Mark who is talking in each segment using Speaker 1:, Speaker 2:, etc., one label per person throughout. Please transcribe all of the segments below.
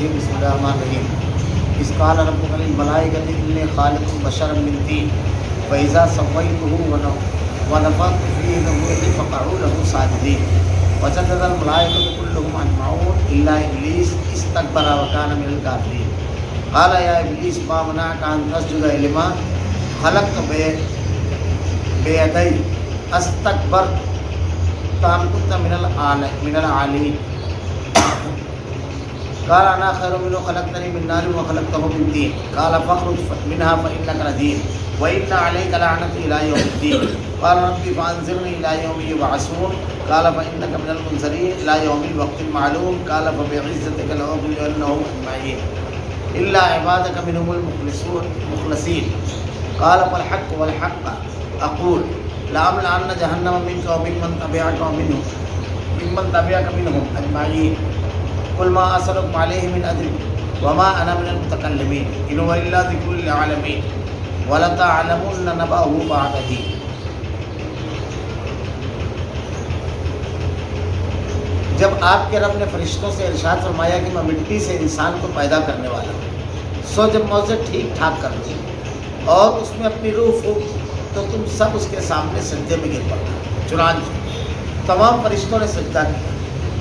Speaker 1: الرجیم بسم اللہ الرحمن الرحیم اذ قال ربک للملائکۃ انی خالق بشرا من طین فاذا سویتہ ونفخت فیہ من روحی فقعوا له ساجدین وسجد الملائکۃ كلهم اجمعون الا ابلیس استکبر وکان من الکافرین قال یا ابلیس ما منعک ان تسجد لما خلقت بیدی استکبرت ام كنت من العالین قال انا خیر منه خلقتنی من نار وخلقته من طین قال فاخرج منها فانك رجیم وان عليك لعنتی الى یوم الدین قال رب فانظرنی الى یوم یبعثون قال فانك من المنظرین الى یوم الوقت المعلوم قال فبعزتك لاغوینهم اجمعین الا عبادك منهم المخلصین قال فالحق والحق اقول لأملأن جهنم منك وممن تبعك منهم اجمعین قل ما اسألكم عليه من اجر وما انا من المتکلمین ان هو الا ذکر للعالمین ولتعلمن نبأه بعد حین۔ جب آپ کے رب نے فرشتوں سے ارشاد فرمایا کہ میں مٹی سے انسان کو پیدا کرنے والا ہوں، سو جب میں اسے ٹھیک ٹھاک کر دوں اور اس میں اپنی روح پھونک تو تم سب اس کے سامنے سجدے میں گر پڑنا۔ چنانچہ تمام فرشتوں نے سجدہ کیا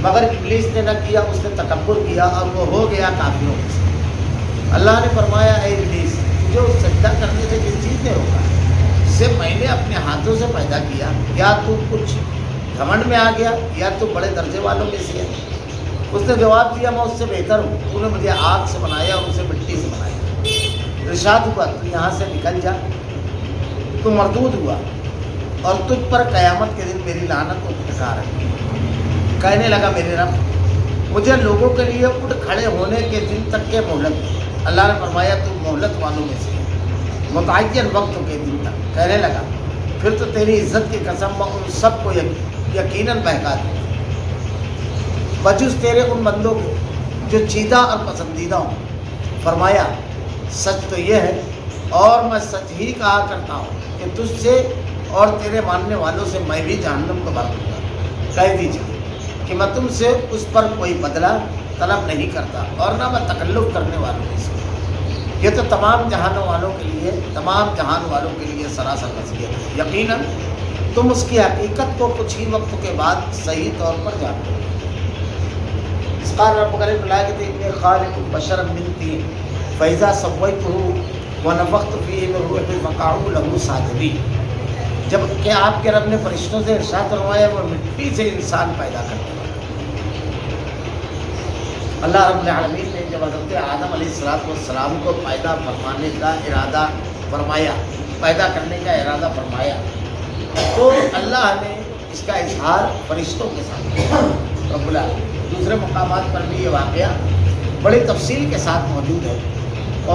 Speaker 1: مگر ابلیس نے نہ کیا، اس نے تکبر کیا اور وہ ہو گیا کافروں میں سے۔ اللہ نے فرمایا اے ابلیس، جو سجدہ کرنے سے جس چیز نے روکا جسے میں نے اپنے ہاتھوں سے پیدا کیا، کیا تو کچھ گھمنڈ میں آ گیا یا تو بڑے درجے والوں میں سے ہے؟ اس نے جواب دیا میں اس سے بہتر ہوں، تو نے مجھے آگ سے بنایا اور اسے مٹی سے بنایا۔ ارشاد ہوا تو یہاں سے نکل جا، تو مردود ہوا اور تجھ پر قیامت کے دن میری لعنت و ٹھکا رہی۔ کہنے لگا میرے رب مجھے لوگوں کے لیے اٹھ کھڑے ہونے کے دن تک کے مہلت دے۔ اللہ نے فرمایا تو مہلت والوں میں سے متعین وقت کے دن تک۔ کہنے لگا پھر تو تیری عزت کی قسم میں ان سب کو یقیناً بہکا دوں بجز تیرے ان بندوں کو جو چیدہ اور پسندیدہ ہوں۔ فرمایا سچ تو یہ ہے اور میں سچ ہی کہا کرتا ہوں کہ تجھ سے اور تیرے ماننے والوں سے میں بھی جہنم کو بھر دوں گا۔ کہہ دیجیے کہ میں تم سے اس پر کوئی بدلہ طلب نہیں کرتا اور نہ میں تکلف کرنے والوں میں سے۔ یہ تو تمام جہان والوں کے لیے سراسر نصیحت ہے۔ یقیناً تم اس کی حقیقت کو کچھ ہی وقت کے بعد صحیح طور پر جانتے ہو۔ اس قال ربک للملائکۃ انی خالق بشرا من طین فاذا سویتہ ونفخت فیہ من روحی فقعوا له ساجدین۔ جب کہ آپ کے رب نے فرشتوں سے ارشاد فرمایا وہ مٹی سے انسان پیدا کرنے والا۔ اللہ رب العالمین نے جب حضرت آدم علیہ السلام کو پیدا فرمانے کا ارادہ فرمایا، پیدا کرنے کا ارادہ فرمایا، تو اللہ نے اس کا اظہار فرشتوں کے ساتھ رب العالمین۔ دوسرے مقامات پر بھی یہ واقعہ بڑی تفصیل کے ساتھ موجود ہے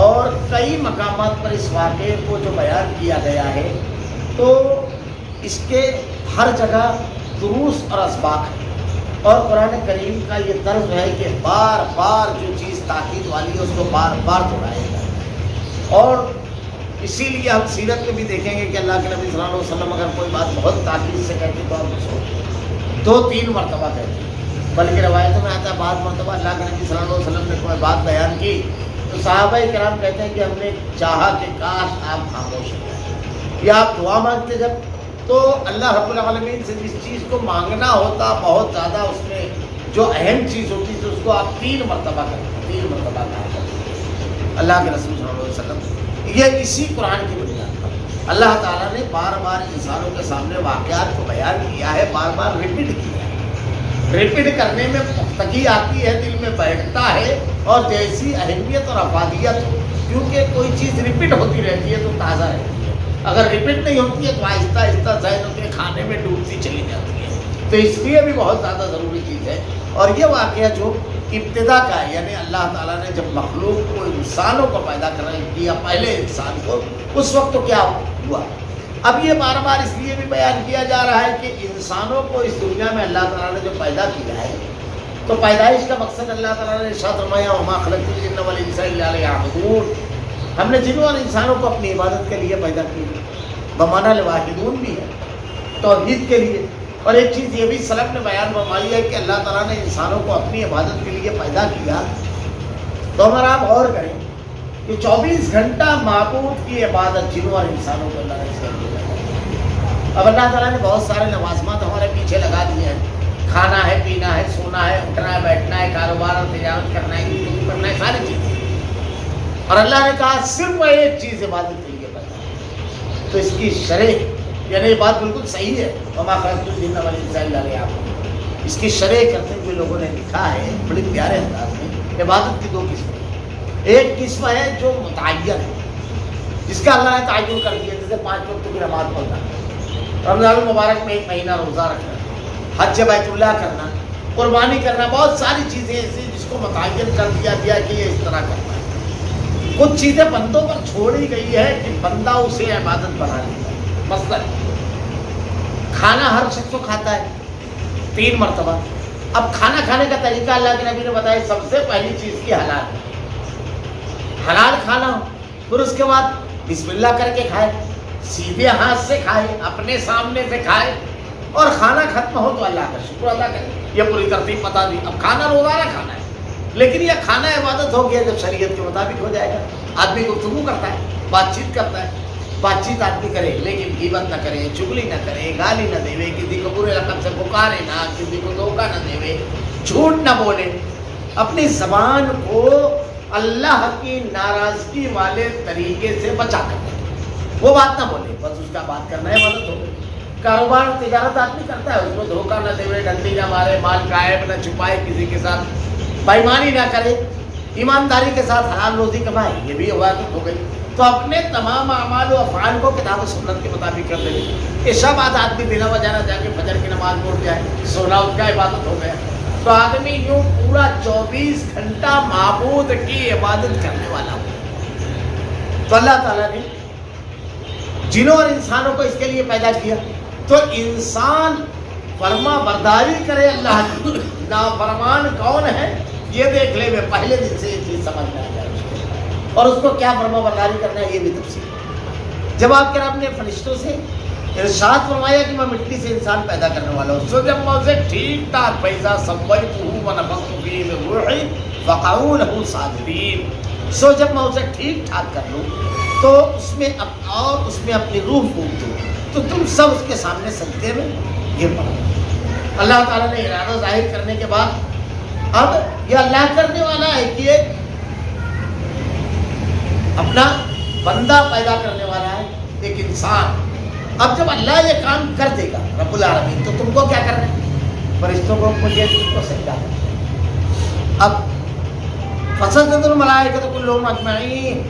Speaker 1: اور کئی مقامات پر اس واقعے کو جو بیان کیا گیا ہے تو اس کے ہر جگہ دروس اور اسباق ہیں، اور قرآن کریم کا یہ طرز ہے کہ بار بار جو چیز تاکید والی ہے اس کو بار بار دہرایا جائے۔ اور اسی لیے ہم سیرت میں بھی دیکھیں گے کہ اللہ کے نبی صلی اللہ علیہ وسلم اگر کوئی بات بہت تاکید سے کہتے تو آپ اس کو 2-3 مرتبہ کہتے، بلکہ روایتوں میں آتا ہے بعض مرتبہ اللہ کے نبی صلی اللہ علیہ وسلم نے کوئی بات بیان کی تو صحابہ کرام کہتے ہیں کہ ہم نے چاہا کہ کاش آپ خاموش ہو جائیں، یا آپ دعا مانگتے جب تو اللہ رب العالمین سے جس چیز کو مانگنا ہوتا بہت زیادہ اس میں جو اہم چیز ہوتی تو اس کو آپ 3 مرتبہ کرتے، 3 مرتبہ کہا کرتے اللہ کے رسول صلی اللہ علیہ وسلم۔ یہ اسی قرآن کی بنیاد پر اللہ تعالیٰ نے بار بار انسانوں کے سامنے واقعات کو بیان کیا ہے، بار بار ریپیٹ کیا ہے۔ ریپیٹ کرنے میں پختگی آتی ہے، دل میں بیٹھتا ہے، اور جیسی اہمیت اور افادیت ہو، کیونکہ کوئی چیز ریپیٹ ہوتی رہتی ہے تو تازہ رہتی ہے، اگر ریپیٹ نہیں ہوتی ہے تو آہستہ آہستہ ذہنوں کے کھانے میں ڈوبتی چلی جاتی ہے، تو اس لیے بھی بہت زیادہ ضروری چیز ہے۔ اور یہ واقعہ جو ابتدا کا ہے، یعنی اللہ تعالیٰ نے جب مخلوق کو انسانوں کو پیدا کیا پہلے انسان کو، اس وقت تو کیا ہوا؟ اب یہ بار بار اس لیے بھی بیان کیا جا رہا ہے کہ انسانوں کو اس دنیا میں اللہ تعالیٰ نے جو پیدا کیا ہے تو پیدائش کا مقصد اللہ تعالیٰ نے ارشاد فرمایا وما خلقت الجن والانس الا لیعبدون، ہم نے جنوں اور انسانوں کو اپنی عبادت کے لیے پیدا کیا، بمعنی لواحدون بھی ہے توحید کے لیے۔ اور ایک چیز یہ بھی سلف نے بیان فرمائی ہے کہ اللہ تعالیٰ نے انسانوں کو اپنی عبادت کے لیے پیدا کیا تو ہمارا آپ غور کریں کہ 24 گھنٹہ معبود کی عبادت جنوں اور انسانوں کو اللہ نے اس کے لیے لگایا۔ اب اللہ تعالیٰ نے بہت سارے لوازمات ہمارے پیچھے لگا دیے ہیں، کھانا ہے، پینا ہے، سونا ہے، اٹھنا ہے، بیٹھنا ہے، کاروبار اور تجارت کرنا ہے، گفتگو کرنا ہے، ساری چیزیں، اور اللہ نے کہا صرف ایک چیز عبادت کے لیے بنا۔ تو اس کی شرح، یعنی یہ بات بالکل صحیح ہے، وما خلقت الجن والانس الا لیعبدون، اس کی شرح کرتے ہوئے لوگوں نے لکھا ہے بڑے پیارے انداز میں، عبادت کی 2 قسمیں۔ ایک قسم ہے جو متعین ہے، جس کا اللہ نے تعین کر دیا، جیسے 5 وقت کی نماز پڑھنا، رمضان المبارک میں 1 مہینہ روزہ رکھنا، حج بیت اللہ کرنا، قربانی کرنا، بہت ساری چیزیں ایسی جس کو متعین کر دیا گیا کہ یہ اس طرح کرنا ہے۔ کچھ چیزیں بندوں پر چھوڑی گئی ہے کہ بندہ اسے عبادت بنا لیتا ہے۔ مثلا کھانا ہر شخص کو کھاتا ہے 3 مرتبہ۔ اب کھانا کھانے کا طریقہ اللہ کے نبی نے بتایا، سب سے پہلی چیز کی حلال کھانا ہو، پھر اس کے بعد بسم اللہ کر کے کھائے، سیدھے ہاتھ سے کھائے، اپنے سامنے سے کھائے، اور کھانا ختم ہو تو اللہ کا شکر ادا کرے۔ یہ پوری ترتیب بتا دی۔ اب کھانا روزانہ کھانا ہے، لیکن یہ کھانا عبادت ہو گیا جب شریعت کے مطابق ہو جائے گا۔ آدمی گفتگو کرتا ہے، بات چیت کرتا ہے، بات چیت آدمی کرے، لیکن غیبت نہ کرے، چگلی نہ کرے، گالی نہ دے، کسی کو برے لقب سے پکارے نہ، کسی کو دھوکہ نہ دے، جھوٹ نہ بولے، اپنی زبان کو اللہ کی ناراضگی والے طریقے سے بچا کر وہ بات نہ بولے، بس اس کا بات کرنا ہے عبادت ہو گئی۔ کاروبار تجارت آدمی کرتا ہے، اس کو دھوکہ نہ دے، ڈنڈی نہ مارے، مال کا عیب نہ چھپائے، کسی کے ساتھ بےایمانی نہ کرے، ایمانداری کے ساتھ حلال روزی کمائے، یہ بھی عبادت ہو گئی۔ تو اپنے تمام اعمال و افعال کو کتاب و سنت کے مطابق کر دے۔ عشاء بعد آدمی بنا وجہ نہ جا کے فجر کی نماز پڑھ جائے، سونا اس کا عبادت ہو گیا۔ تو آدمی یوں پورا 24 گھنٹہ معبود کی عبادت کرنے والا ہو۔ تو اللہ تعالیٰ نے جنوں اور انسانوں کو اس کے لیے پیدا کیا، تو انسان فرما برداری کرے اللہ کی، نافرمان کون ہے یہ دیکھ لے، میں پہلے دن سے یہ چیز سمجھ میں آ جائے اس کو، اور اس کو کیا فرما برداری کرنا ہے یہ بھی تفصیل۔ جب آپ کے رب نے فرشتوں سے ارشاد فرمایا کہ میں مٹی سے انسان پیدا کرنے والا ہوں، سو جب میں اسے ٹھیک ٹھاک فَإِذَا سَوَّيْتُهُ وَنَفَخْتُ فِيهِ مِن رُوحِي فَقَعُوا لَهُ سَاجِدِينَ، سو جب میں اسے ٹھیک ٹھاک کر لوں تو اس میں اپنی روح پھونک دوں تو تم سب اس کے سامنے سجدے میں گر پڑو۔ اللہ تعالیٰ نے ارادہ ظاہر کرنے کے بعد اب یہ اللہ کرنے والا ہے کہ اپنا بندہ پیدا کرنے والا ہے، ایک انسان۔ اب جب اللہ یہ کام کر دے گا رب العالمین، تو تم کو کیا کرنا ہے؟ فرشتوں کو مجھے تم کو سجدہ کرنا۔ اب فسجد الملائکۃ کلھم اجمعین،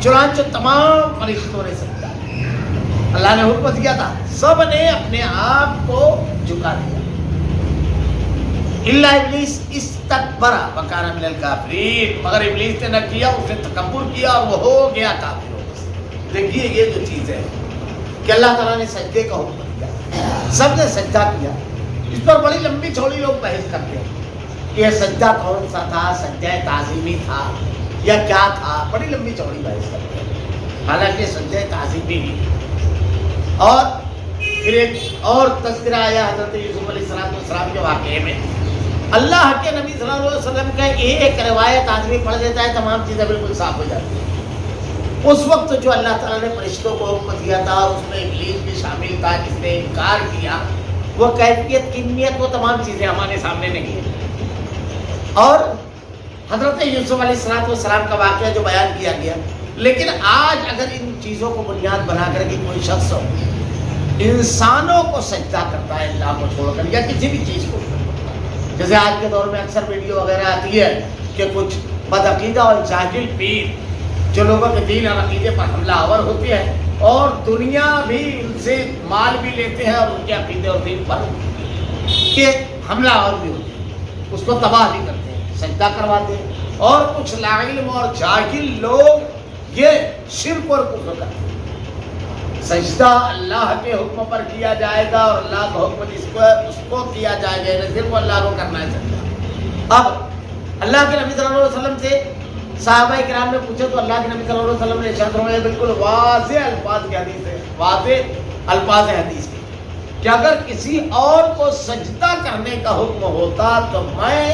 Speaker 1: چنانچہ تمام فرشتوں نے سجدہ کیا۔ اللہ نے حکم دیا تھا، سب نے اپنے آپ کو جھکا دیا، الا ابلیس استکبر وکان من الکافرین، مگر ابلیس نے نہ کیا، اس نے تکبر کیا اور وہ ہو گیا کافروں میں۔ دیکھیے یہ جو چیز ہے کہ اللہ تعالیٰ نے سجدے کا حکم دیا، سب نے سجدہ کیا۔ اس پر بڑی لمبی چوڑی لوگ بحث کرتے ہیں کہ یہ سجدہ کون سا تھا، سجدہ تعظیمی تھا یا کیا تھا، بڑی لمبی چوڑی بحث کرتے ہیں، حالانکہ سجدہ تعظیمی ہی۔ اور پھر ایک اور تذکرہ آیا حضرت یوسف علیہ السلام کے واقعے میں، اللہ کے نبی صلی اللہ علیہ وسلم کا ایک روایت آدمی پڑھ لیتا ہے، تمام چیزیں بالکل صاف ہو جاتی ہیں۔ اس وقت جو اللہ تعالیٰ نے فرشتوں کو حکم دیا تھا، اس میں ابلیس بھی شامل تھا جس نے انکار کیا، وہ کیفیت کمیت وہ تمام چیزیں ہمارے سامنے نہیں ہیں۔ اور حضرت یوسف علیہ السلام کا واقعہ جو بیان کیا گیا، لیکن آج اگر ان چیزوں کو بنیاد بنا کر کے کوئی شخص انسانوں کو سجدہ کرتا ہے اللہ کو چھوڑ کر، یا کسی بھی چیز کو، جیسے آج کے دور میں اکثر ویڈیو وغیرہ آتی ہے کہ کچھ بدعقیدہ اور جاہل پیر جو لوگوں کے دین اور عقیدے پر حملہ آور ہوتے ہیں اور دنیا بھی ان سے مال بھی لیتے ہیں اور ان کے عقیدے اور دین پر کہ حملہ آور بھی ہوتے ہیں، اس کو تباہ بھی کرتے ہیں، سجدہ کرواتے ہیں۔ اور کچھ لاعلم اور جاہل لوگ یہ شرک اور کفر کرتے ہیں۔ سجدہ اللہ کے حکم پر کیا جائے گا اور اللہ کا حکم اس کو کیا جائے گا، نہ صرف اللہ کو کرنا ہے سجدہ۔ اب اللہ کے نبی صلی اللہ علیہ وسلم سے صحابہ کرام نے پوچھا تو اللہ کے نبی صلی اللہ علیہ وسلم نے ارشاد فرمایا، بالکل واضح الفاظ کی حدیث ہے، واضح الفاظ حدیث کی، کہ اگر کسی اور کو سجدہ کرنے کا حکم ہوتا تو میں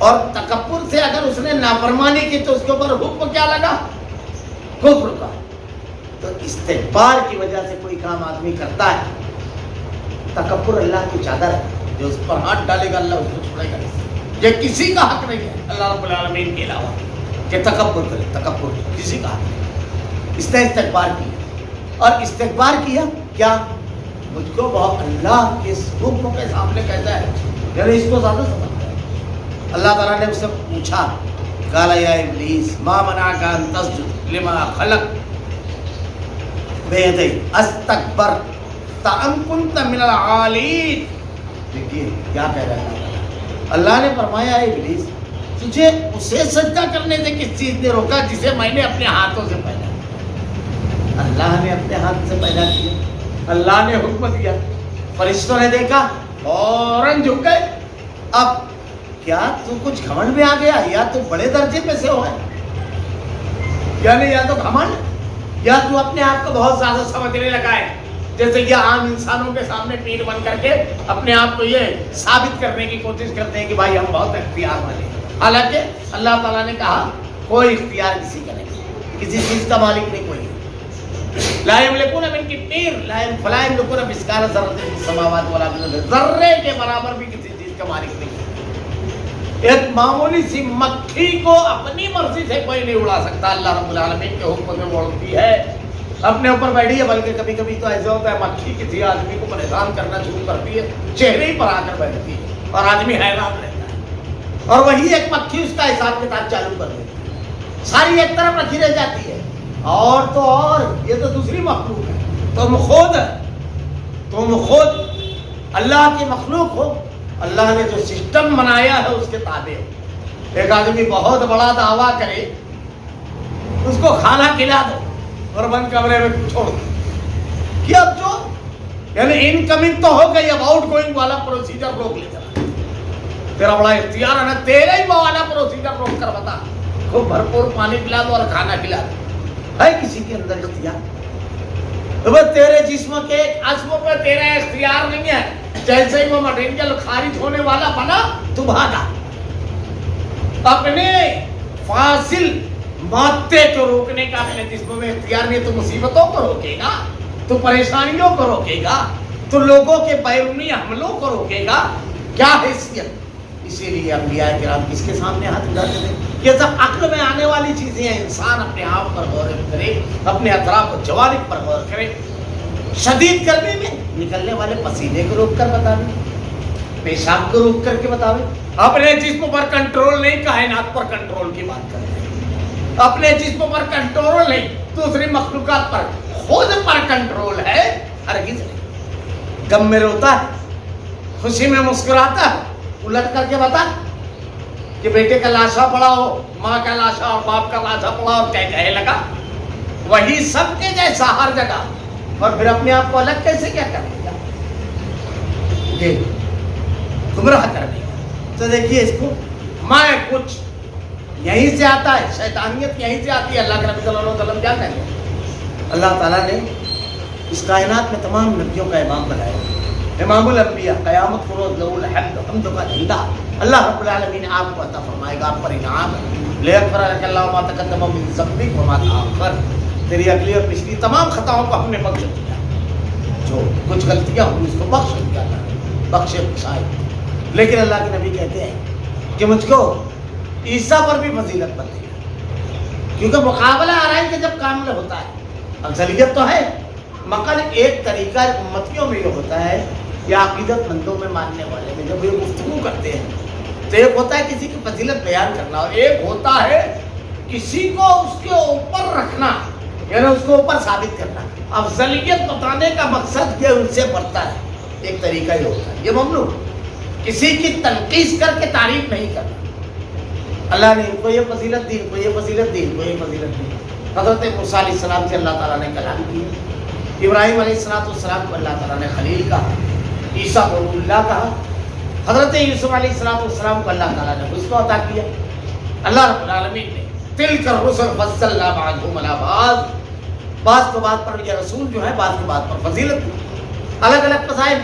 Speaker 1: اور تکبر سے اگر اس نے نافرمانی کی تو اس کے اوپر حکم کیا لگا؟ کفر کا. تو استکبار کی وجہ سے کوئی کام آدمی کرتا ہے، تکبر اللہ کی چادر ہے، جو اس پر ہاتھ ڈالے گا اللہ اس کو چھوڑے گا. یہ کسی کا حق نہیں ہے اللہ رب العالمین کے علاوہ کہ تکبر کرے. تکبر کسی کا حق نہیں. اس نے استکبار کیا، اور استکبار کیا کیا؟ مجھ کو بہت اللہ کے حکم کے سامنے کہتا ہے، یعنی اس کو زیادہ سمجھتا ہے. اللہ تعالیٰ نے اس سے پوچھا، قال یا ابلیس ما منعک ان تسجد لما خلق بیدی استکبرت ام کنت من العالین. دیکھیے کیا کہہ رہا ہے اللہ نے فرمایا، اے ابلیس تجھے اسے سجدہ کرنے سے کس چیز نے روکا جسے میں نے اپنے ہاتھوں سے پیدا کیا؟ اللہ نے اپنے ہاتھ سے پیدا کیا، اللہ نے حکم دیا، فرشتوں نے دیکھا فوراً جھک گئے. اب کیا تو کچھ گھمنڈ میں آ گیا، یا تو بڑے درجے پہ سے ہو ہے، یعنی یا تو گھمنڈ، یا تو اپنے آپ کو بہت زیادہ سمجھنے لگا ہے، جیسے کہ عام انسانوں کے سامنے پیٹ بن کر کے اپنے آپ کو یہ ثابت کرنے کی کوشش کرتے ہیں کہ بھائی ہم بہت اختیار والے ہیں. حالانکہ اللہ تعالیٰ نے کہا کوئی اختیار کسی کا نہیں، کسی چیز کا مالک نہیں کوئی. لا یملکون من قطمیر فلا یملکون مثقال ذرۃ فی السماوات ولا فی الارض. ذرے کے برابر بھی کسی چیز کا مالک نہیں. ایک معمولی سی مکھی کو اپنی مرضی سے کوئی نہیں اڑا سکتا، اللہ رب العالمین کے حکم سے اڑتی ہے، اپنے اوپر بیٹھی ہے. بلکہ کبھی کبھی تو ایسا ہوتا ہے مکھی کسی آدمی کو پریشان کرنا شروع کرتی ہے، چہرے ہی پر آ کر بیٹھتی ہے اور آدمی حیران رہتا ہے، اور وہی ایک مکھی اس کا حساب کتاب چالو کر دیتی ہے، ساری ایک طرف رکھی رہ جاتی ہے. اور تو اور یہ تو دوسری مخلوق ہے، تم خود اللہ کی مخلوق ہو، اللہ نے جو سسٹم بنایا ہے اس کے تابع ہو. ایک آدمی بہت بڑا دعویٰ کرے، اس کو کھانا کھلا دو اور بند کمرے میں چھوڑ دو کہ اب جو یعنی انکمنگ تو ہو گئی، اب آؤٹ گوئنگ والا پروسیجر روک لے. چلا تیرا بڑا اختیار ہے نا، تیرا ہی والا پروسیجر روک کر بتا، خوب بھرپور پانی پلا دو اور کھانا کھلا دو. ہے کسی کے اندر اختیار؟ تیرے جسم کے عضو پہ تیرا اختیار نہیں ہے. جیسے ہی وہ مٹیریل خارج ہونے والا بنا تو بھاگا. اپنے فاصل مادے کو روکنے کا اپنے جسم میں اختیار نہیں. تو مصیبتوں کو روکے گا، تو پریشانیوں کو روکے گا، تو لوگوں کے بیرونی حملوں کو روکے گا. کیا حیثیت؟ اسی لیے انبیاء کرام کس کے سامنے ہاتھ اٹھاتے تھے؟ یہ سب عقل میں آنے والی چیزیں ہیں. انسان اپنے آپ پر غور کرے، اپنے اطراف و جوانب پر غور کرے. شدید گرمی میں نکلنے والے پسینے کو روک کر بتاوے، پیشاب کو روک کر کے بتاوے. اپنے جسم پر کنٹرول نہیں، کائنات پر کنٹرول کی بات کرتے ہیں. اپنے جسم پر کنٹرول نہیں، دوسری مخلوقات پر خود پر کنٹرول ہے. ہرگز نہیں. غم میں روتا ہے، خوشی میں مسکراتا ہے. الٹ کر کے بتا کہ بیٹے کا لاشا پڑا ہو، ماں کا لاشا اور باپ کا لاشا پڑا اور کیا کہے لگا، وہی سب کے جیسا ہر جگہ. اور پھر اپنے آپ کو الگ کیسے کیا کر دیا؟ یہ گمراہ کر دیا. تو دیکھیے اس کو میں کچھ یہیں سے آتا ہے، شیطانیت یہیں سے آتی ہے. اللہ کے نبی صلی اللہ علیہ وسلم کیا کہیں گے؟ اللہ تعالیٰ نے اس کائنات میں تمام نبیوں کا امام بنایا، امام الانبیاء. قیامت کو روز لہو الحمد، حمد کا جھنڈا اللہ رب العالمین آپ کو عطا فرمائے گا. آپ پر انعام ہے. لیغفر لک اللہ ما تقدم من ذنبک وما تأخر. تیری اگلی اور پچھلی تمام خطاؤں کو ہم نے بخش دیا، جو کچھ غلطیاں ہوئی اس کو بخش دیا، بخشے بخشائے. لیکن اللہ کے نبی کہتے ہیں کہ مجھ کو عیسیٰ پر بھی فضیلت بنتی ہے، کیونکہ مقابلہ آ رہا ہے کہ جب کامل ہوتا ہے. افضلیت تو ہے، مگر ایک طریقہ امتیوں میں یہ ہوتا ہے یا عقیدت مندوں میں، ماننے والے میں، جب یہ گفتگو کرتے ہیں تو ایک ہوتا ہے کسی کی فضیلت بیان کرنا، اور ایک ہوتا ہے کسی کو اس کے اوپر رکھنا، یعنی اس کو اوپر ثابت کرنا. افضلیت بتانے کا مقصد یہ ان سے بڑھتا ہے، ایک طریقہ یہ ہوتا ہے. یہ ممنوع، کسی کی تنقید کر کے تعریف نہیں کرنا. اللہ نے ان کو یہ فضیلت دی، ان کو یہ فضیلت دی، ان کو یہ فضیلت دی. حضرت موسیٰ علیہ السلام سے اللہ تعالیٰ نے کلام کیا، ابراہیم علیہ السلام کو اللہ تعالیٰ نے خلیل کہا، عیسیٰ کو روح اللہ کہا، حضرت یوسف علیہ السلام کو اللہ تعالیٰ نے حسن عطا کیا. اللہ رب العالمین نے تلک الرسل فضلنا بعضهم علی بعض، بعض کو بعض پر یہ رسول جو ہے بعض کو بعض پر فضیلت دی، الگ الگ فضائل.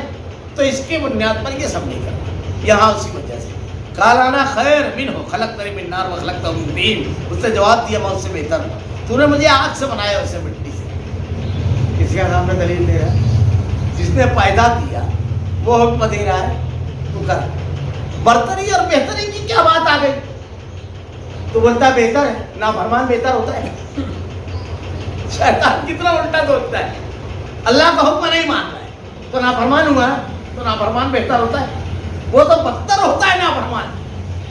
Speaker 1: تو اس کی بنیاد پر یہ سب نہیں کرنا. یہاں اسی وجہ سے قال انا خیر منہ خلقتنی من نار وخلقتہ من طین. اس نے جواب دیا میں اس سے بہتر ہوں, تو نے مجھے آگ سے بنایا اسے مٹی سے. کسی کا سامنے دلیل دے رہا ہے, جس نے پیدا کیا وہ حکم دے رہا ہے تو کر. برتری اور بہتری کی کیا بات آ گئی؟ تو بولتا ہے بہتر ہے, نافرمان بہتر ہوتا ہے. شیطان کتنا الٹا سوچتا ہے, اللہ کا حکم نہیں مان رہا ہے تو نافرمان ہوا, تو نافرمان بہتر ہوتا ہے. وہ تو بدتر ہوتا ہے نافرمان,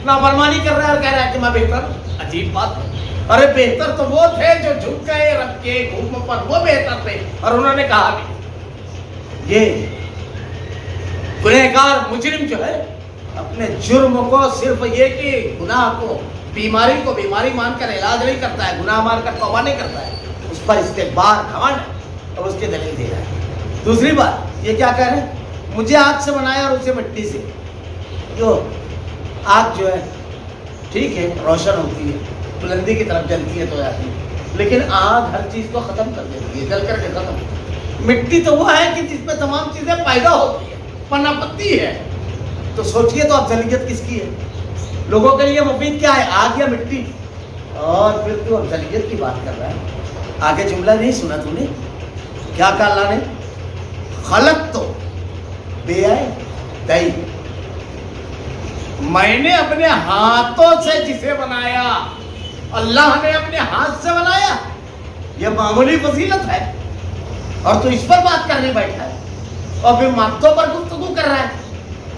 Speaker 1: نافرمانی کر رہا ہے اور کہہ رہا ہے کہ میں بہتر ہوں. عجیب بات ہے. ارے بہتر تو وہ تھے جو جھک گئے رب کے حکم پر, وہ بہتر تھے. اور انہوں نے کہا بھی یہ گنہگار مجرم جو ہے اپنے جرم کو صرف یہ کہ گناہ کو بیماری کو بیماری مان کر علاج نہیں کرتا ہے, گناہ مان کر توبہ نہیں کرتا ہے, اس پر استکبار گھمنڈ اور اس کے دلیل دے رہا ہے. دوسری بات یہ کیا کہہ رہے ہیں, مجھے آگ سے بنایا اور اسے مٹی سے. جو آگ جو ہے ٹھیک ہے روشن ہوتی ہے, بلندی کی طرف جلتی ہے تو جاتی ہے, لیکن آگ ہر چیز کو ختم کر دیتی ہے, جل کر کے ختم. مٹی تو وہ ہے کہ جس میں تمام چیزیں پیدا ہوتی ہیں, پنپتی ہے. تو سوچئے تو اب ذلیت کس کی ہے؟ لوگوں کے لیے مفید کیا ہے, آگ یا مٹی؟ اور پھر تو اب ذلیت کی بات کر رہا ہے. آگے جملہ نہیں سنا تو نے کیا کہا اللہ نے؟ خلق تو بے آئے دئی, میں نے اپنے ہاتھوں سے جسے بنایا, اللہ نے اپنے ہاتھ سے بنایا. یہ معمولی فضیلت ہے اور تو اس پر بات کرنے بیٹھا ہے اور پھر ماتوں پر گفتگو کر رہا ہے.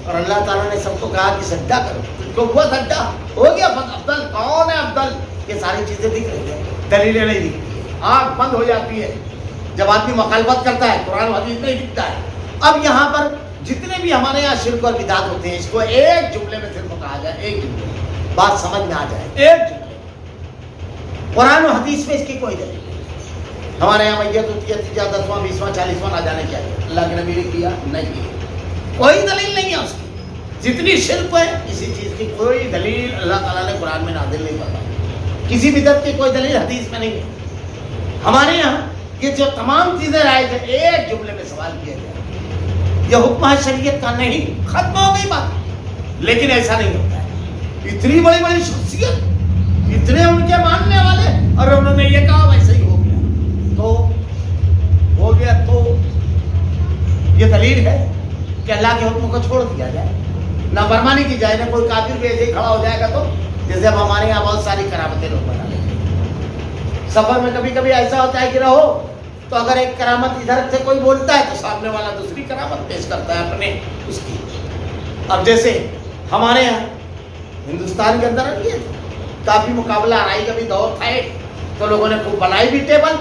Speaker 1: اور اللہ تعالیٰ نے سب کو کہا کہ سجدہ کرو, تجھ کو ہوا سجدہ, ہو گیا افضل. کون ہے افضل؟ یہ ساری چیزیں دکھ رہی ہیں, دلیلیں نہیں دکھتی. آنکھ بند ہو جاتی ہے جب آدمی مخالفت کرتا ہے, قرآن و حدیث نہیں دکھتا ہے. اب یہاں پر جتنے بھی ہمارے یہاں شرک اور بدعت ہوتے ہیں, اس کو ایک جملے میں صرف کہا جائے, ایک جملے میں بات سمجھ میں آ جائے, ایک جملے. قرآن و حدیث میں اس کی کوئی دلیل نہیں. ہمارے یہاں میت ہوتی ہے 10واں 20واں 40واں نہ جانے کیا ہے, اللہ کے نبی نے کیا نہیں, کوئی دلیل نہیں ہے اس کی. جتنی شرک ہے کسی چیز کی کوئی دلیل اللہ تعالیٰ نے قرآن میں نازل نہیں فرمائی, کسی بدعت کی کوئی دلیل حدیث میں نہیں ہے. ہمارے یہاں یہ جو تمام چیزیں رائج ہیں ایک جملے میں سوال کیا جائے, یہ حکم ہے شریعت کا نہیں, ختم ہو گئی بات. لیکن ایسا نہیں ہوتا ہے. اتنی بڑی بڑی شخصیت, اتنے ان کے ماننے والے, اور انہوں نے یہ کہا ویسے ہی ہو گیا تو ہو گیا. تو یہ دلیل ہے کہ اللہ کے حکم کو چھوڑ دیا جائے, نافرمانی کی جائے. نہ کوئی کافر بھی ایسے ہی کھڑا ہو جائے گا تو جیسے اب ہمارے یہاں بہت ساری کرامتیں لوگ بنا لیتے ہیں. سفر میں کبھی کبھی ایسا ہوتا ہے کہ رہو تو اگر ایک کرامت ادھر سے کوئی بولتا ہے تو سامنے والا دوسری کرامت پیش کرتا ہے اپنے اس کی. اب جیسے ہمارے یہاں ہندوستان کے اندر یہ کافی مقابلہ آرائی کا بھی دور تھا ایک, تو لوگوں نے خوب بنائی بھی ٹیبل.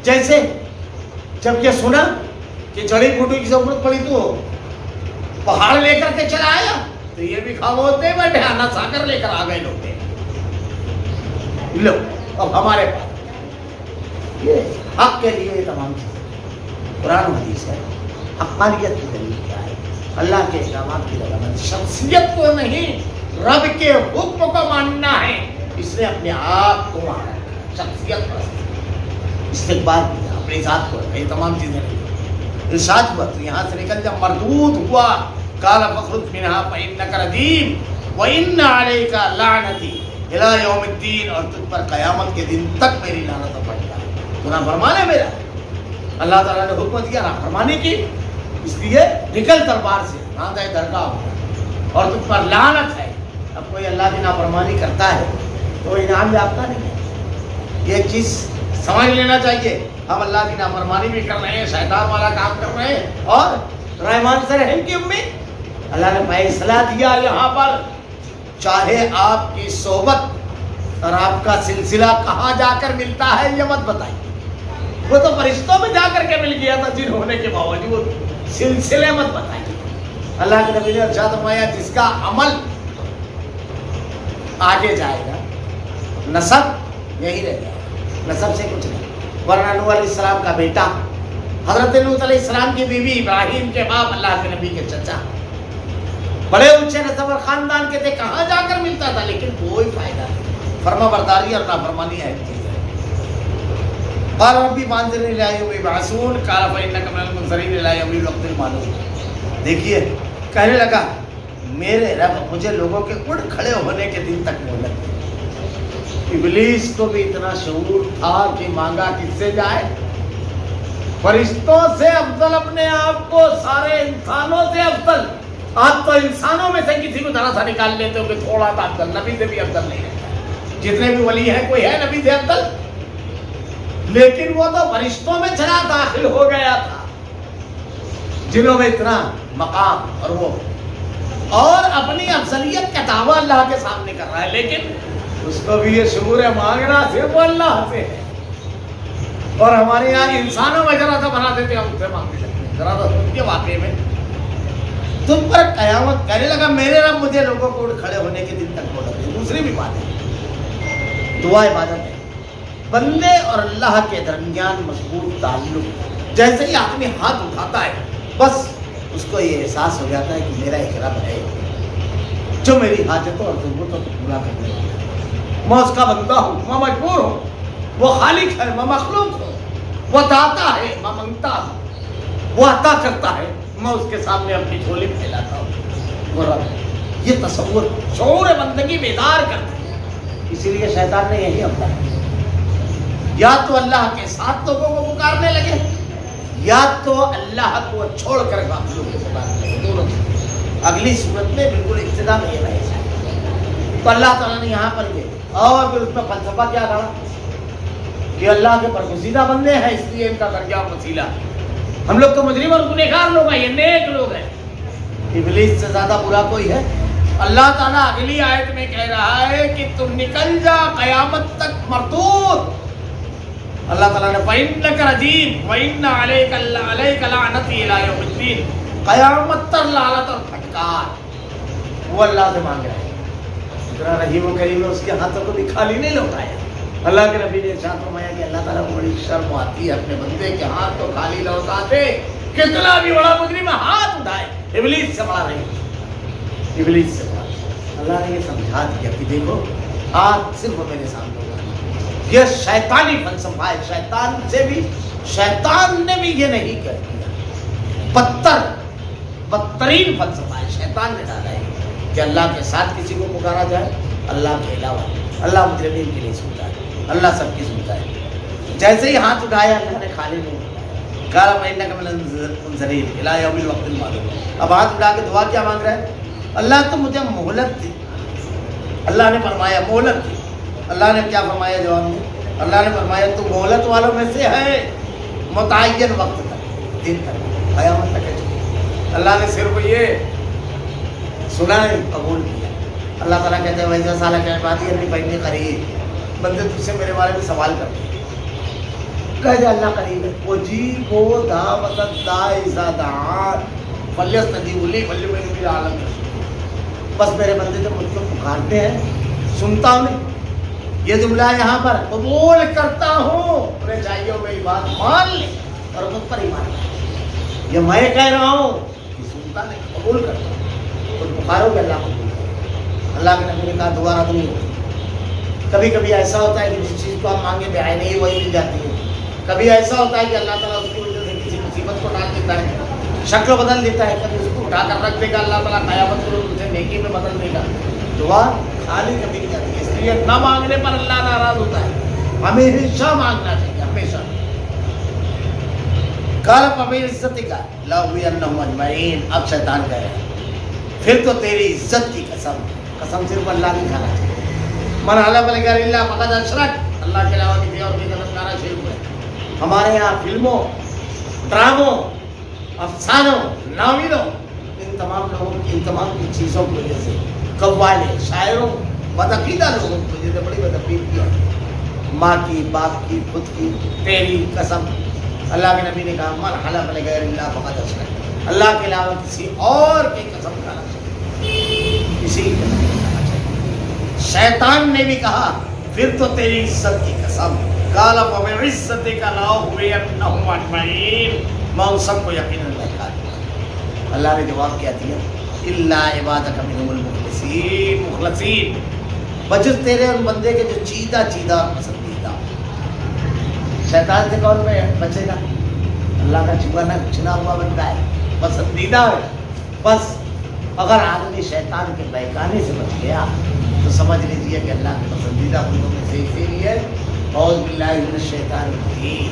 Speaker 1: جیسے جب یہ سنا کہ جڑی بوٹی کی ضرورت پڑی تو پہاڑ لے کر کے چلا آیا, تو یہ بھی خاموش نہیں بیٹھے, آنا سا کر لے کر آ گئے لوگ. لو اب ہمارے پاس یہ حق کے لیے یہ تمام چیزیں قرآن و حدیث ہے. حقانیت کی دلیل کیا ہے؟ اللہ کے احکامات کی رضامندی. شخصیت کو نہیں, رب کے حکم کو ماننا ہے. اس نے اپنے آپ کو مانا, شخصیت پر استقبال کیا, اپنی ذات کو, یہ تمام چیزیں نہیں. ارشاد ہوا تو یہاں سے نکل جب مردود ہوا, قال فاخرج منها فإنك رجيم وإن عليك لعنتي إلى يوم الدين, اور تجھ پر قیامت کے دن تک میری لعنت پڑے گا. تو نافرمان ہے میرا. اللہ تعالیٰ نے حکم دیا نافرمانی کی, اس لیے نکل دربار سے, راندہ درگاہ ہو, اور تجھ پر لعنت ہے. اب کوئی اللہ کی نافرمانی کرتا ہے تو انعام یافتہ نہیں ہے. یہ چیز سمجھ لینا چاہیے. ہم اللہ کی نافرمانی بھی کر رہے ہیں, شیطان والا کام کر رہے ہیں, اور رحمان سے رحم کی امید. اللہ نے فیصلہ دیا یہاں پر, چاہے آپ کی صحبت اور آپ کا سلسلہ کہاں جا کر ملتا ہے یہ مت بتائیے. وہ تو فرشتوں میں جا کر کے مل گیا تھا جن ہونے کے باوجود, سلسلے مت بتائیے. اللہ کے نبی نے ارشاد فرمایا جس کا عمل آگے جائے گا, نسب یہی رہ جائے گا, نسب سے کچھ نہیں. ورنہ نوح علیہ السلام کا بیٹا, حضرت نوح علیہ السلام کی بیوی, ابراہیم کے باپ, اللہ کے نبی کے چچا, بڑے اونچے نسب اور خاندان کے تھے, کہاں جا کر ملتا تھا, لیکن کوئی فائدہ نہیں. فرما برداری اور نافرمانی ہے چیز ہے. قال ربی فانظرنی الی یوم یبعثون قال فانک من المنظرین الی یوم الوقت المعلوم. دیکھیے کہنے لگا میرے رب مجھے لوگوں کے اٹھ کھڑے ہونے کے دن تک مہلت دے۔ ابلیس کو بھی اتنا شعور تھا کہ مانگا کس سے جائے؟ فرشتوں سے افضل اپنے آپ کو، سارے انسانوں سے افضل۔ آپ تو انسانوں میں سے کسی کو ذرا سا نکال لیتے ہو کہ تھوڑا سا افضل، نبی سے بھی افضل نہیں ہے۔ جتنے بھی ولی ہیں کوئی ہے نبی سے افضل؟ لیکن وہ تو فرشتوں میں چلا داخل ہو گیا تھا، جنہوں میں اتنا مقام اور وہ، اور اپنی افضلیت کا دعویٰ اللہ کے سامنے کر رہا ہے، لیکن اس کو بھی یہ شعور ہے مانگنا صرف اللہ سے ہے۔ اور ہمارے یہاں انسانوں میں ذرا سا بنا دیتے ہیں، ہم سے مانگنے لگتے ہیں۔ ذرا سا سن کے واقعے میں تم پر قیامت کہنے لگا میرے رب مجھے لوگوں کو اٹھ کھڑے ہونے کے دن تک مہلت دے۔ دوسری بھی بات ہے، دعا عبادت ہے، بندے اور اللہ کے درمیان مضبوط تعلق۔ جیسے ہی آدمی ہاتھ اٹھاتا ہے بس اس کو یہ احساس ہو جاتا ہے کہ میرا ایک رب ہے جو میری حاجتوں اور ضرورتوں کو پورا کرنے والا ہے۔ میں اس کا بندہ ہوں، میں مجبور ہوں، وہ خالق ہے، میں مخلوق ہوں، وہ داتا ہے، میں منگتا ہوں، وہ عطا کرتا ہے، میں اس کے سامنے اپنی جھولی پھیلاتا ہوں، وہ رب ہے۔ یہ تصور شعور بندگی بیدار کرتی ہے۔ اسی لیے شیطان نے یہی حملہ کیا، یا تو اللہ کے ساتھ لوگوں کو پکارنے لگے یا تو اللہ کو چھوڑ کر غافلوں کو پکارنے لگے، دونوں۔ اگلی صورت میں بالکل ابتدا میں یہ رہے، تو اللہ تعالیٰ نے یہاں پر یہ، اور پھر اس میں فلسفہ کیا کہا کہ اللہ کے برگزیدہ بندے ہیں اس لیے ان کا درجہ وسیلہ۔ ہم لوگ تو مجرم اور گنہگار لوگ ہیں، یہ نیک لوگ ہیں۔ ابلیس سے زیادہ برا کوئی ہے؟ اللہ تعالیٰ اگلی آیت میں کہہ رہا ہے کہ تم نکل جا قیامت تک مردود۔ اللہ تعالیٰ نے فَإِنَّكَ رَجِيمٌ وَإِنَّ عَلَيْكَ لَعْنَتِي إِلَىٰ يَوْمِ الدِّينِ۔ قیامت تک لعنت اور پھٹکار، وہ اللہ سے مانگ رہے ہیں۔ اتنا رحیم و کریم ہے، اس کے ہاتھوں کو بھی خالی نہیں لوٹایا۔ اللہ کے نبی نے ارشاد فرمایا کہ اللہ تعالیٰ کو بڑی شرم آتی ہے اپنے بندے کے ہاتھ تو خالی لوٹاتے، کتنا بھی بڑا مجرم ہاتھ اٹھائے، ابلیس سے بڑا نہیں، ابلیس سے بڑا۔ اللہ نے یہ سمجھا دیا کہ دیکھو ہاتھ صرف میرے سامنے ہوگا۔ یہ شیطانی فلسفہ ہے، شیطان نے بھی یہ نہیں کر دیا۔ بدترین فلسفہ ہے، شیطان نے ڈالا ہے کہ اللہ کے ساتھ کسی کو پکارا جائے، اللہ کے علاوہ۔ اللہ مجرمین کے لیے سنتا ہے، اللہ سب کی سنتا ہے۔ جیسے ہی ہاتھ اٹھایا اللہ نے خالی نہیں اٹھایا، قال فإنك من المنذرين إلى يوم الوقت المعلوم۔ اب ہاتھ اٹھا کے دعا کیا مانگ رہا ہے؟ اللہ تو مجھے مہلت دی۔ اللہ نے فرمایا مہلت دی۔ اللہ نے کیا فرمایا جواب میں؟ اللہ نے فرمایا تو مہلت والوں میں سے ہے، متعین وقت تک، دن تک، قیامت تک ہے۔ اللہ نے صرف یہ سنا ہے، قبول کیا۔ اللہ تعالیٰ کہتے ہیں وَإِذَا سَأَلَكَ عِبَادِي عَنِّي فَإِنِّي قَرِيبٌ۔ بندے تجھ سے میرے بارے میں سوال کرتے ہیں، کہتے اللہ قریب ہے۔ اجیب دعوت الداعِ اذا دعان فلیستجیبوا لی ولیؤمنوا بی لعلہم یرشدون۔ بس میرے بندے جب مجھ کو پکارتے ہیں سنتا ہوں نہیں۔ یہ جملہ یہاں پر قبول کرتا ہوں، انہیں چاہیے میری بات مان لیں اور مجھ پر ایمان لیں۔ یہ میں کہہ رہا ہوں کہ سنتا نہیں، قبول کرتا ہوں۔ تو پکارو گے اللہ کو، اللہ کے نبی نے کہا دوبارہ تو نہیں ہوتی۔ کبھی کبھی ایسا ہوتا ہے کہ جس چیز کو ہم مانگے بے آئے نہیں وہی مل جاتی ہے۔ کبھی ایسا ہوتا ہے کہ اللہ تعالیٰ اس کی وجہ سے کسی مصیبت کو ڈال دیتا ہے، شکل بدل دیتا ہے، کبھی اس کو اٹھا کر رکھ دے گا اللہ تعالیٰ، قیامت کو اسے نیکی میں بدل دے گا۔ دعا خالی کبھی نہیں جاتی ہے، اس لیے نہ مانگنے پر اللہ ناراض ہوتا ہے، ہمیشہ مانگنا چاہیے، ہمیشہ۔ قال فبعزتک لأغوینہم اجمعین۔ اب شیطان کہہ رہا ہے پھر تو تیری عزت کی قسم، قسم صرف اللہ کی کھانا چاہیے۔ من حلف بغیر اللہ فقد اشرک، اللہ کے علاوہ کسی اور کی قسم کھانا شرک ہے۔ ہمارے یہاں فلموں، ڈراموں، افسانوں، ناولوں، ان تمام لوگوں کی، ان تمام کی چیزوں کی وجہ سے، قوالے، شاعروں، بدعقیدہ لوگوں کی وجہ سے بڑی بدعقیدگی کی ہے۔ ماں کی، باپ کی، خود کی، تیری قسم۔ اللہ کے نبی نے کہا من حلف بغیر اللہ فقد اشرک، اللہ کے علاوہ کسی اور کی قسم کھانا چاہیے، کسی کی قسم کھانا چاہیے۔ شیطان نے بھی کہا پھر تو تیری عزت کی قسم، قال فبعزتک لأغوینہم اجمعین، میں ان سب کو یقیناً بہکا دوں۔ اللہ نے جواب کیا دیا الا عبادک منہم المخلصین، مخلصین، بجز تیرے ان بندے کے جو چیدہ چیدہ پسندیدہ۔ شیطان سے کون میں بچے گا؟ اللہ کا چنا ہوا بندہ ہے، پسندیدہ ہے، بس اگر آدمی شیطان کے بہکانے سے بچ گیا تو سمجھ لیجیے کہ اللہ کے پسندیدہ بندوں میں سے اسی لیے اعوذ باللہ من الشیطان الرجیم،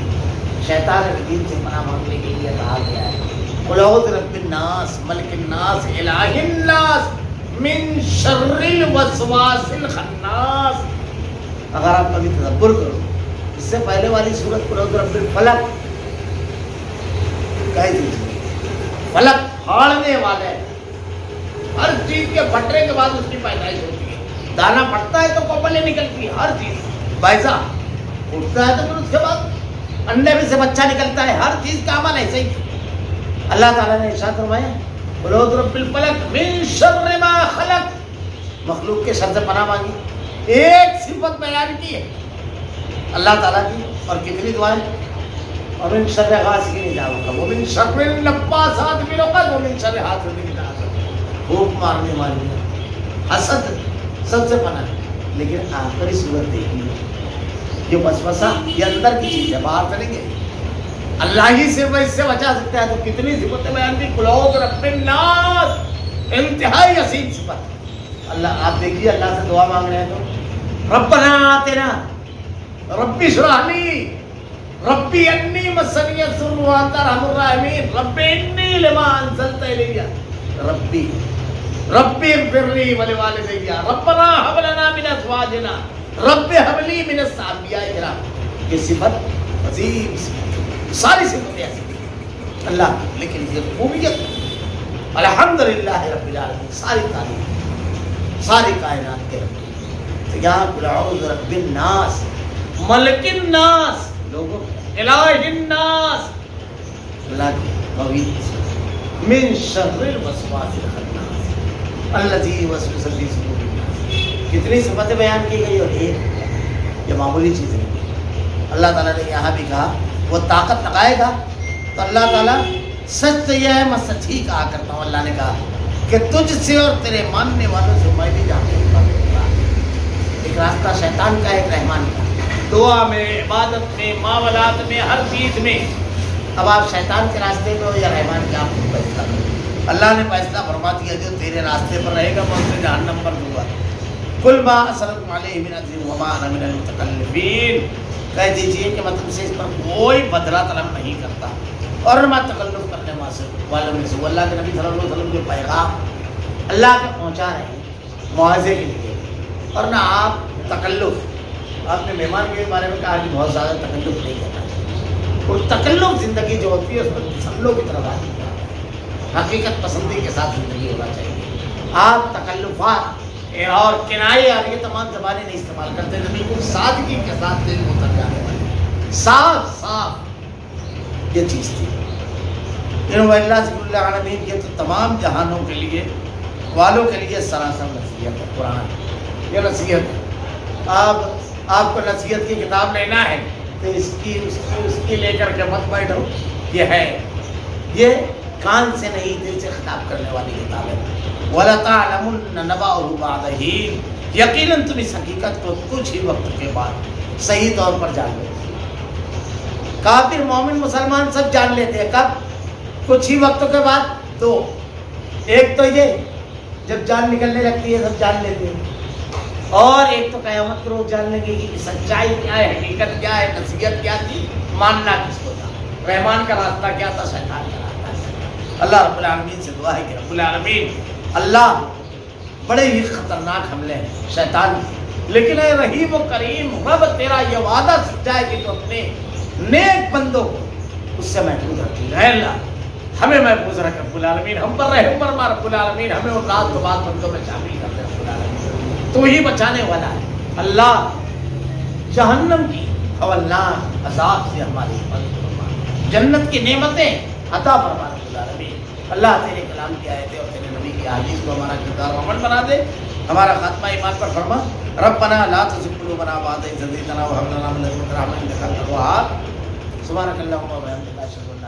Speaker 1: شیطان الرجیم سے پناہ مانگنے کے لیے کہا گیا ہے قل اعوذ برب الناس ملک الناس الہ الناس من شر الوسواس الخناس۔ اگر آپ کبھی تدبر کرو، اس سے پہلے والی سورت قل اعوذ برب الفلق کہہ دیجیے، فلک پھاڑنے والے، ہر چیز کے پھٹنے کے بعد اس کی پیدائش ہوتی ہے، دانا پھٹتا ہے تو کوپلیں نکلتی ہے، ہر چیز بیضا اٹھتا ہے تو پھر اس کے بعد انڈے میں سے بچہ نکلتا ہے، ہر چیز کا عمل ایسے ہی۔ اللہ تعالیٰ نے ارشاد فرمایا قل اعوذ برب الفلق من شر ما خلق، مخلوق کے شر سے پناہ مانگی، ایک صفت بیان کی ہے اللہ تعالیٰ کی، اور کتنی دعائیں، ومن شر غاسق اذا وقب ومن شر النفاثات فی العقد ومن شر حاسد اذا حسد، پھوک مارنے والی حسد سب سے پناہ۔ لیکن آخری صورت دیکھیے، یہ وسوسہ یہ اندر کی چیز ہے، باہر سے نہیں ہے، اللہ ہی سے وہ اس سے بچا سکتا ہے۔ تو کتنی صفتیں بیان کی، قل اعوذ برب الناس، انتہائی حسین صفت۔ اللہ آپ دیکھیے اللہ سے دعا مانگ رہے ہیں تو ربنا آتنا ربی اشرح لی ربی انی مسنی الضر وانت ارحم الراحمین ربی انی لما انزلت الی ربی اغفر لی ولوالدی ربنا هب لنا من ازواجنا رب هب لي من الانبیاء کرام۔ یہ صفت عظیم صفت، ساری صفتیں ایسی اللہ کی، لیکن یہ ربوبیت الحمدللہ رب العالمین، ساری تعریف ساری کائنات کے رب۔ تو یہاں قل اعوذ برب الناس ملک الناس، لوگوں الہ الناس، اللہ کی موید من شر الوسواس الخناس الذی یوسوس فی صدور الناس۔ کتنی صفتیں بیان کی گئی اور ایک یہ معمولی چیز نہیں۔ اللہ تعالیٰ نے یہاں بھی کہا وہ طاقت لگائے گا تو اللہ تعالیٰ سچ تو یہ ہے، میں سچ ہی کہا کرتا ہوں، اللہ نے کہا کہ تجھ سے اور تیرے ماننے والوں سے میں بھی جانتا ہوں۔ ایک راستہ شیطان کا، ایک رحمان کا، دعا میں، عبادت میں، معاملات میں، ہر چیز میں۔ اب آپ شیطان کے راستے میں ہو یا رحمان کے، آپ کو فیصلہ کرو۔ اللہ نے فیصلہ فرما دیا جو تیرے راستے پر رہے گا میں اسے جہنم پر دوں گا۔ قل ما اسألکم علیہ من اجر وما انا من المتکلفین، کہہ دیجئے کہ میں تم سے اس پر کوئی بدلہ طلب نہیں کرتا اور نہ تکلف کرنے والوں میں سے۔ اللہ کے نبی صلی اللہ علیہ وسلم کے پیغام اللہ کے پہنچا رہے ہیں معاوضے کے لیے، اور نہ آپ تکلف، آپ نے مہمان کے بارے میں کہا کہ بہت زیادہ تکلف نہیں کرنا چاہیے، اور تکلف زندگی جو ہوتی ہے اس میں تسلوں کی طرف آتی ہے، حقیقت پسندی کے ساتھ زندگی ہونا چاہیے۔ آپ تکلفات اور کنائے اور یہ تمام زبانیں نہیں استعمال کرتے، بالکل سادگی کے ساتھ دل میں اتر جانے والے صاف یہ چیز تھی۔ اللہ سے اللہ العالمین کے تو تمام جہانوں کے لیے والوں کے لیے سراسر نصیحت ہے قرآن، یہ نصیحت ہے۔ آپ کو نصیحت کی کتاب لینا ہے تو اس کی لے کر کے مت بیٹھو، یہ کان سے نہیں دل سے خطاب کرنے والی کتاب ہے۔ وَلَتَعْلَمُنَّ نَبَأَهُ بَعْدَ حِينٍ، یقیناً تم اس حقیقت کو کچھ ہی وقت کے بعد صحیح طور پر جان لو۔ کافر مومن مسلمان سب جان لیتے ہیں، کب؟ کچھ ہی وقتوں کے بعد۔ دو، ایک تو یہ جب جان نکلنے لگتی ہے سب جان لیتے ہیں، اور ایک تو قیامت کو روز جان لگے گی کہ سچائی کیا ہے، حقیقت کیا ہے، نصیحت کیا تھی، ماننا کس کو تھا، رحمان کا راستہ کیا تھا، شیطان کا راستہ کیا تھا۔ اللہ رب العالمین سے دعا ہے کہ رب العالمین اللہ بڑے ہی خطرناک حملے ہیں شیطان کی، لیکن اے رحیم و کریم رب تیرا یہ وعدہ سچا ہے کہ تو اپنے نیک بندوں کو اس سے محفوظ رکھے گا۔ اے اللہ ہمیں محفوظ رکھ رب العالمین، ہم پر رحم فرما رب العالمین، ہمیں ان رات کو بعد بندوں میں شامل کر دے رب العالمین، تو ہی بچانے والا ہے۔ اللہ جہنم کی ہولناک عذاب سے ہماری حفاظت فرما، جنت کی نعمتیں عطا فرما رب العالمین۔ اللہ تیرے کلام کی آیتیں اور تیرے نبی کی احادیث کو ہمارا کردار و عمل بنا دے، ہمارا خاتمہ ایمان پر فرما۔ ربنا لا تزغ قلوبنا بعد إذ هديتنا وهب لنا من لدنك رحمة إنك أنت الوهاب۔ سبحانك اللهم وبحمدك أشهد أن